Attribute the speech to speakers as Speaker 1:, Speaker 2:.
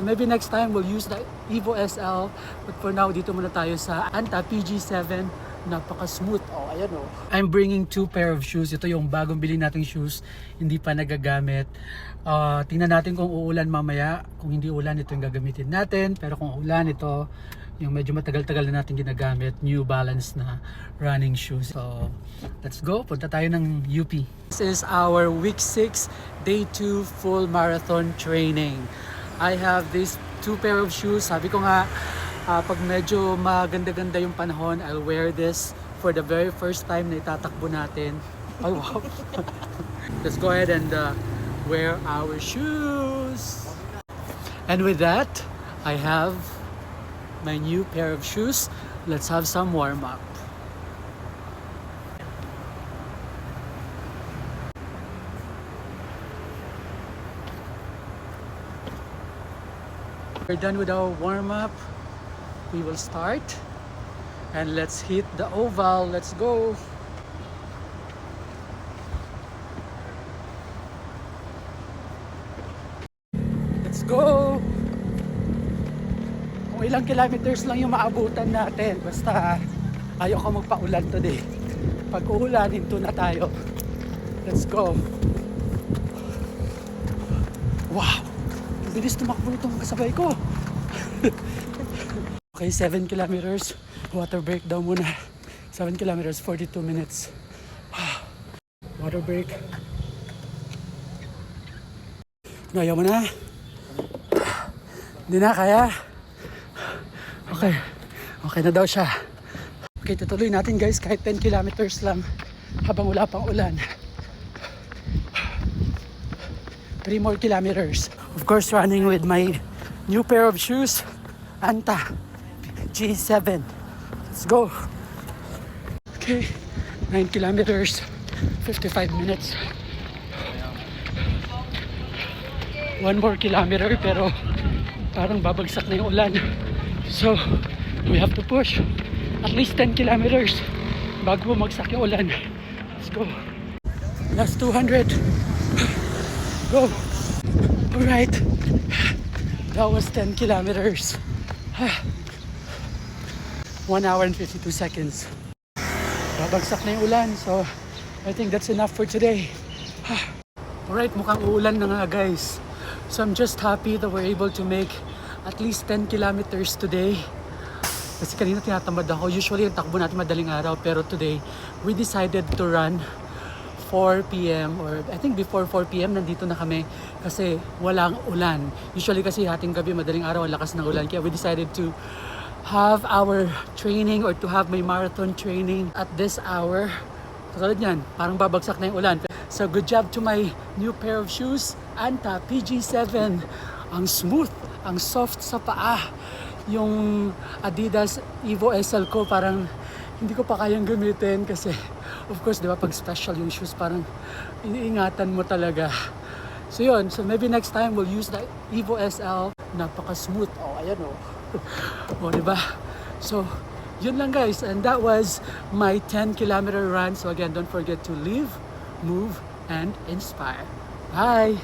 Speaker 1: maybe next time we'll use the Evo SL. But for now, dito muna tayo sa Anta PG7. Napaka-smooth. Oh, ayan oh. I'm bringing 2 pair of shoes. Ito yung bagong bili nating shoes. Hindi pa nagagamit. Tingnan natin kung uulan mamaya. Kung hindi ulan, ito yung gagamitin natin. Pero kung ulan, ito yung medyo matagal-tagal na natin ginagamit. New Balance na running shoes. So, let's go. Punta tayo ng UP. This is our week 6, day 2 full marathon training. I have these 2 pair of shoes. Sabi ko nga, pag medyo maganda-ganda yung panahon, I'll wear this for the very first time na itatakbo natin. Oh, wow. Let's go ahead and wear our shoes. And with that, I have my new pair of shoes. Let's have some warm-up. We're done with our warm-up. We will start. And let's hit the oval. Let's go. Let's go. Kung ilang kilometers lang yung maabutan natin. Basta ayaw ka magpaulan today. Pag uulan, hinto na tayo. Let's go. Wow. Bilis tumakbo itong kasabay ko. Okay, 7 kilometers. Water break daw muna. 7 kilometers, 42 minutes. Water break. Ayaw mo na? Hindi na kaya? Okay. Okay na daw siya. Okay, tutuloy natin guys kahit 10 kilometers lang habang wala pang ulan. 3 more kilometers. Of course, running with my new pair of shoes, Anta G7. Let's go. Okay, 9 kilometers, 55 minutes. 1 more kilometer pero parang babagsak na yung ulan. So, we have to push at least 10 kilometers bago bumagsak yung ulan. Let's go. Last 200. Go. Alright. That was 10 kilometers. 1 hour and 52 seconds. Babagsak na yung ulan. So, I think that's enough for today. Alright, mukhang uulan na nga guys. So, I'm just happy that we're able to make at least 10 kilometers today. Kasi kanina tinatamad ako. Usually, yung takbo natin madaling araw. Pero today, we decided to run 4 p.m. or I think before 4 p.m. nandito na kami kasi walang ulan. Usually kasi hating gabi madaling araw ang lakas ng ulan. Kaya we decided to have our training or to have my marathon training at this hour. Katulad yan, parang babagsak na yung ulan. So good job to my new pair of shoes, Anta PG7. Ang smooth, ang soft sa paa. Yung Adidas Evo SL ko parang hindi ko pa kayang gamitin kasi of course, di ba, pag special yung shoes, parang iniingatan mo talaga. So yun, so maybe next time we'll use the Evo SL. Napaka-smooth. Oh, ayan oh. Oh, di ba? So, yun lang guys. And that was my 10-kilometer run. So again, don't forget to live, move, and inspire. Bye!